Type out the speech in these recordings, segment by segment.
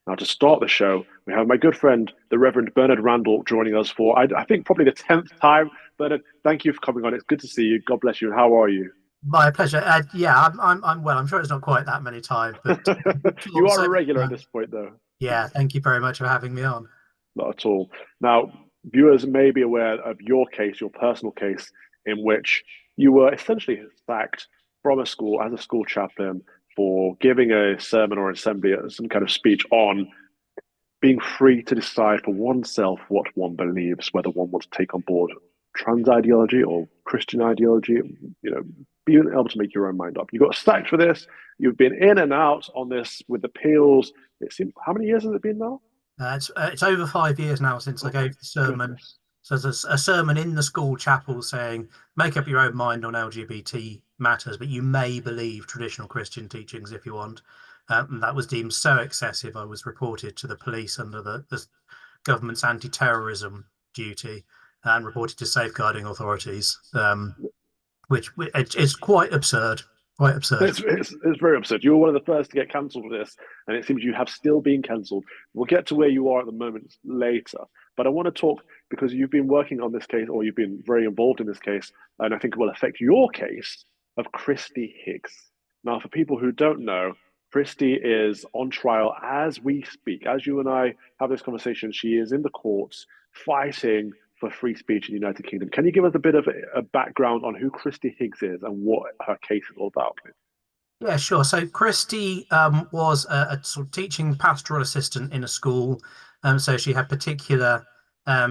Now, to start the show, we have my good friend, the Reverend Bernard Randall, joining us for, I think, probably the 10th time. Bernard, thank you for coming on. It's good to see you. God bless you. And how are you? My pleasure. Yeah, I'm well. I'm sure it's not quite that many times, but You are so a regular at this point, though. yeah, thank you very much for having me on. Not at all. Now, viewers may be aware of your case, your personal case, in which you were essentially sacked from a school as a school chaplain for giving a sermon or assembly, some kind of speech on being free to decide for oneself what one believes, whether one wants to take on board trans ideology or Christian ideology, being able to make your own mind up. You got sacked for this. You've been in and out on this with appeals. It seems, how many years has it been now? It's over 5 years now since I Oh my gave the sermon. goodness. So there's a sermon in the school chapel saying, "Make up your own mind on LGBT matters, but you may believe traditional Christian teachings if you want." And that was deemed so excessive, I was reported to the police under the government's anti-terrorism duty and reported to safeguarding authorities, which it's quite absurd. Quite absurd. It's very absurd. You were one of the first to get cancelled for this, and it seems you have still been cancelled. We'll get to where you are at the moment later. But I want to talk because you've been working on this case, or you've been very involved in this case, and I think it will affect your case of Christie Hicks. Now, for people who don't know, Christie is on trial as we speak. As you and I have this conversation, she is in the courts fighting for free speech in the United Kingdom. Can you give us a bit of a background on who Christie Higgs is and what her case is all about, please? Yeah, sure. So Christie was a sort of teaching pastoral assistant in a school. So she had particular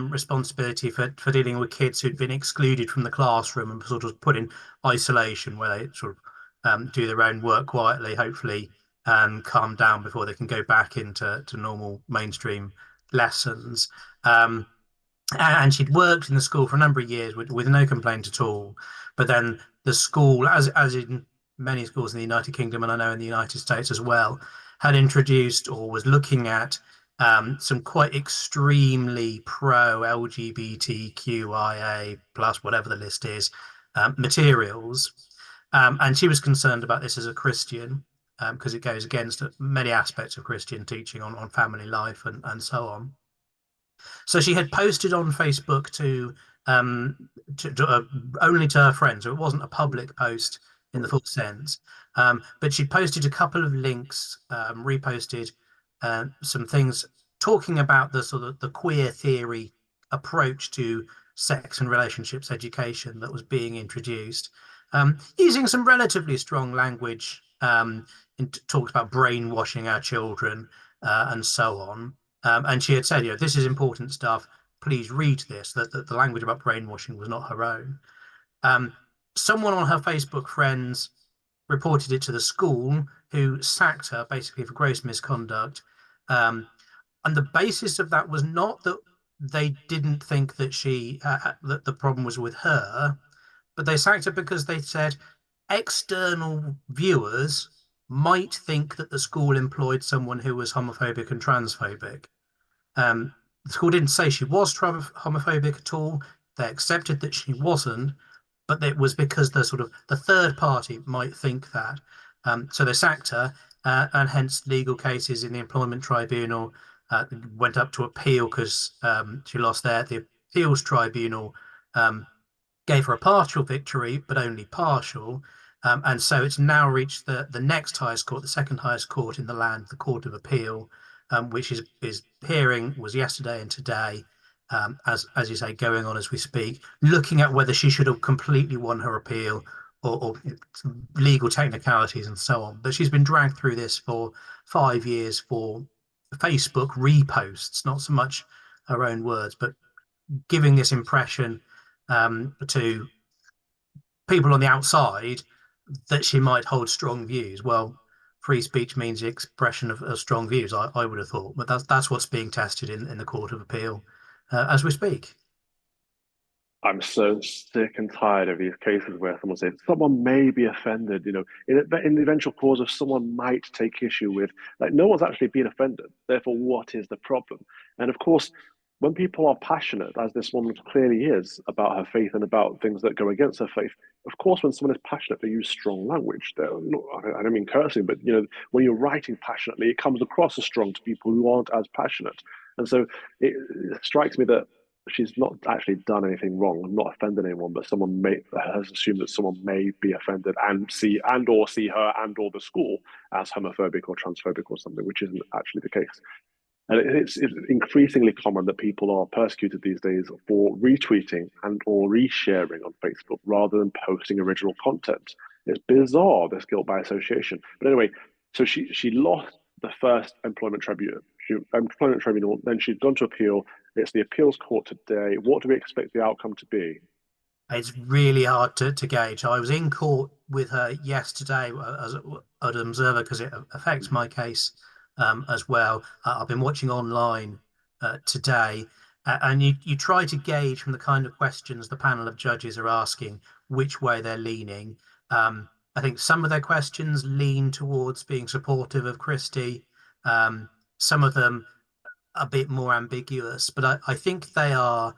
responsibility for dealing with kids who'd been excluded from the classroom and sort of put in isolation where they sort of do their own work quietly, hopefully calm down before they can go back into normal mainstream lessons. Um, and she'd worked in the school for a number of years with no complaint at all. But then the school, as in many schools in the United Kingdom and I know in the United States as well, had introduced or was looking at some quite extremely pro LGBTQIA plus whatever the list is materials. And she was concerned about this as a Christian because it goes against many aspects of Christian teaching on family life and so on. So she had posted on Facebook only to her friends, so it wasn't a public post in the full sense. But she posted a couple of links, reposted some things talking about the sort of the queer theory approach to sex and relationships education that was being introduced, using some relatively strong language. Talked about brainwashing our children and so on. And she had said, this is important stuff. Please read this. That the language about brainwashing was not her own. Um, Someone on her Facebook friends reported it to the school, who sacked her basically for gross misconduct. And the basis of that was not that they didn't think that that the problem was with her, but they sacked her because they said external viewers might think that the school employed someone who was homophobic and transphobic. The school didn't say she was homophobic at all. They accepted that she wasn't, but it was because the sort of the third party might think that. So they sacked her, and hence legal cases in the employment tribunal went up to appeal because she lost there. The appeals tribunal gave her a partial victory, but only partial. And so it's now reached the next highest court, the second highest court in the land, the Court of Appeal, which is hearing was yesterday and today, as you say, going on as we speak, looking at whether she should have completely won her appeal or legal technicalities and so on. But she's been dragged through this for 5 years for Facebook reposts, not so much her own words, but giving this impression to people on the outside that she might hold strong views. Well, free speech means the expression of strong views, I would have thought, but that's what's being tested in the Court of Appeal as we speak. I'm so sick and tired of these cases where someone says someone may be offended, in the eventual cause of someone might take issue with, like, no one's actually been offended. Therefore, what is the problem? And of course, when people are passionate, as this woman clearly is, about her faith and about things that go against her faith, of course, when someone is passionate, they use strong language. I don't mean cursing, but when you're writing passionately, it comes across as strong to people who aren't as passionate. And so it strikes me that she's not actually done anything wrong, not offended anyone, but someone may has assumed that someone may be offended and see her and or the school as homophobic or transphobic or something, which isn't actually the case. And it's increasingly common that people are persecuted these days for retweeting and or resharing on Facebook rather than posting original content. It's bizarre, this guilt by association. But anyway, so she lost the first employment tribunal, then she's gone to appeal. It's the appeals court today. What do we expect the outcome to be? It's really hard to gauge. I was in court with her yesterday as an observer because it affects my case as well. I've been watching online today, and you try to gauge from the kind of questions the panel of judges are asking which way they're leaning. I think some of their questions lean towards being supportive of Christie. Some of them a bit more ambiguous, but I think they are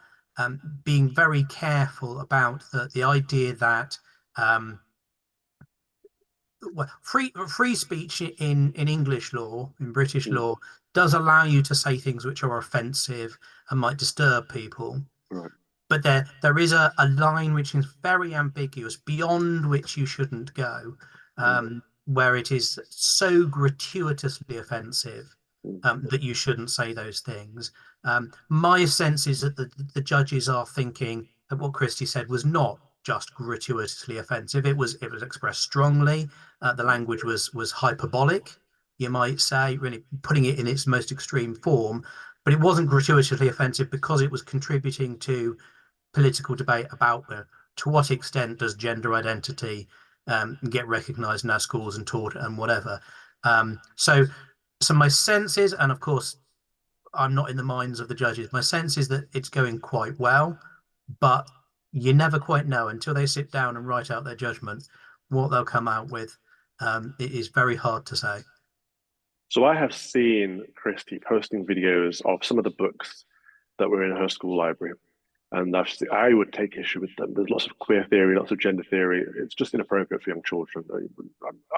being very careful about the idea that well, free speech in English law, in British Mm, law, does allow you to say things which are offensive and might disturb people. right. But there is a line which is very ambiguous, beyond which you shouldn't go, Mm, where it is so gratuitously offensive mm, that you shouldn't say those things. My sense is that the judges are thinking that what Christie said was not just gratuitously offensive. It was expressed strongly. The language was hyperbolic, you might say, really putting it in its most extreme form. But it wasn't gratuitously offensive because it was contributing to political debate about to what extent does gender identity get recognised in our schools and taught and whatever. So my sense is, and of course I'm not in the minds of the judges, my sense is that it's going quite well, but you never quite know until they sit down and write out their judgment what they'll come out with. It is very hard to say. So I have seen Christy posting videos of some of the books that were in her school library, and I would take issue with them. There's lots of queer theory, lots of gender theory. It's just inappropriate for young children.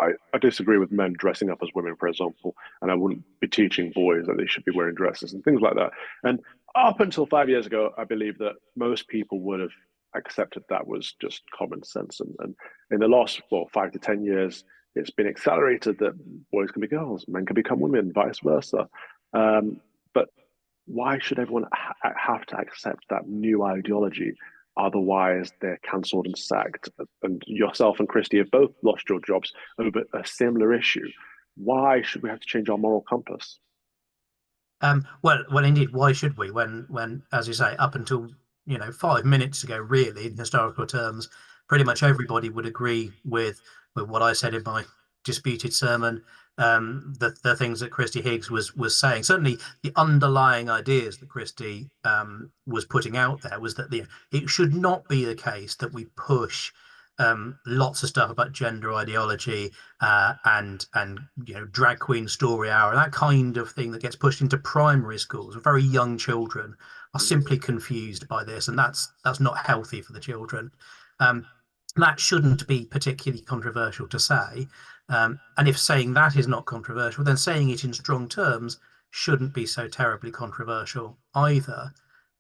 I disagree with men dressing up as women, for example, and I wouldn't be teaching boys that they should be wearing dresses and things like that. And up until 5 years ago, I believe that most people would have accepted that was just common sense. And in the last, well, 5 to 10 years, it's been accelerated that boys can be girls, men can become women, vice versa. But why should everyone have to accept that new ideology? Otherwise, they're cancelled and sacked. And yourself and Christie have both lost your jobs over a similar issue. Why should we have to change our moral compass? Well, indeed. Why should we? When, as you say, up until 5 minutes ago, really, in historical terms, pretty much everybody would agree with what I said in my disputed sermon. The things that Christie Higgs was saying, certainly the underlying ideas that Christie was putting out there was that it should not be the case that we push lots of stuff about gender ideology and drag queen story hour, that kind of thing that gets pushed into primary schools. Very young children are simply confused by this, and that's not healthy for the children. Um, that shouldn't be particularly controversial to say. And if saying that is not controversial, then saying it in strong terms shouldn't be so terribly controversial either.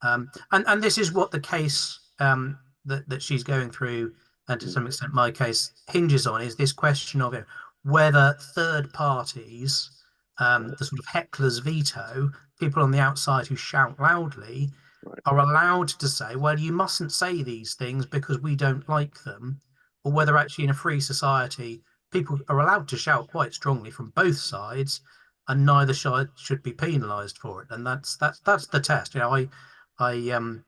And this is what the case that she's going through, and to some extent my case, hinges on, is this question of whether third parties, the sort of heckler's veto, people on the outside who shout loudly, Right. are allowed to say, well, you mustn't say these things because we don't like them, or whether actually in a free society people are allowed to shout quite strongly from both sides, and neither side should be penalised for it. And that's the test. I'm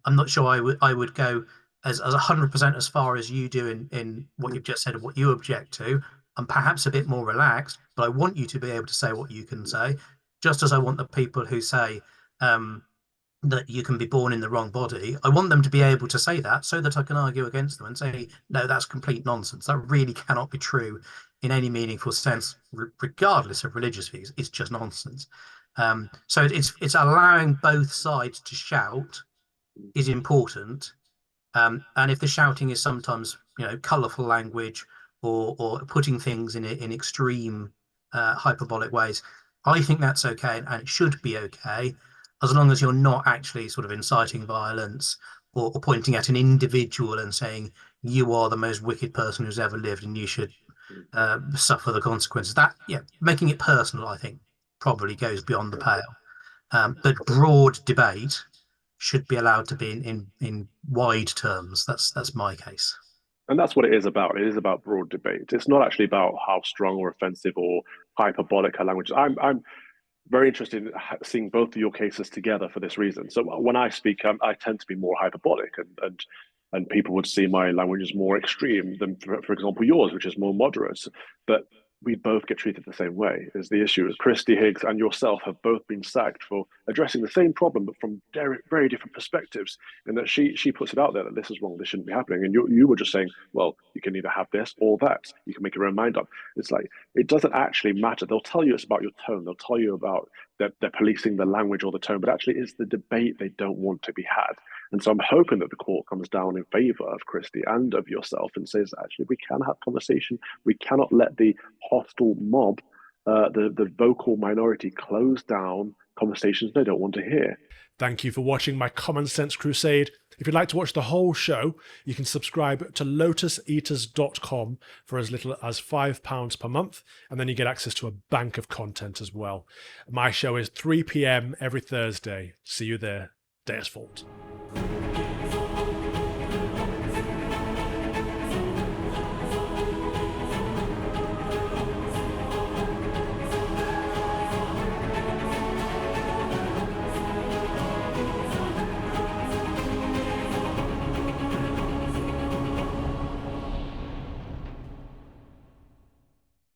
not sure I would go as 100% as far as you do in what you've just said and what you object to. I'm perhaps a bit more relaxed, but I want you to be able to say what you can say, just as I want the people who say, that you can be born in the wrong body. I want them to be able to say that so that I can argue against them and say, no, that's complete nonsense. That really cannot be true in any meaningful sense, regardless of religious views. It's just nonsense. So it's allowing both sides to shout is important. And if the shouting is sometimes, colourful language or putting things in extreme hyperbolic ways, I think that's okay and it should be okay, as long as you're not actually sort of inciting violence or pointing at an individual and saying you are the most wicked person who's ever lived and you should suffer the consequences. That, yeah, making it personal, I think, probably goes beyond the pale. But broad debate should be allowed to be in wide terms. That's my case. And that's what it is about. It is about broad debate. It's not actually about how strong or offensive or hyperbolic her language is. I'm very interested in seeing both of your cases together for this reason. So when I speak, I tend to be more hyperbolic, and people would see my language as more extreme than, for example, yours, which is more moderate. But we both get treated the same way. Is the issue? Is Christie, Hicks, and yourself have both been sacked for addressing the same problem, but from very different perspectives. And that she puts it out there that this is wrong, this shouldn't be happening, and you were just saying, well, you can either have this or that. You can make your own mind up. It's like it doesn't actually matter. They'll tell you it's about your tone. They'll tell you about that they're policing the language or the tone, but actually it's the debate they don't want to be had. And so I'm hoping that the court comes down in favor of Christie and of yourself and says, actually, we can have conversation. We cannot let the hostile mob, the vocal minority, close down conversations they don't want to hear. Thank you for watching my Common Sense Crusade. If you'd like to watch the whole show, you can subscribe to lotuseaters.com for as little as £5 per month, and then you get access to a bank of content as well. My show is 3 p.m. every Thursday. See you there. Deus Vult.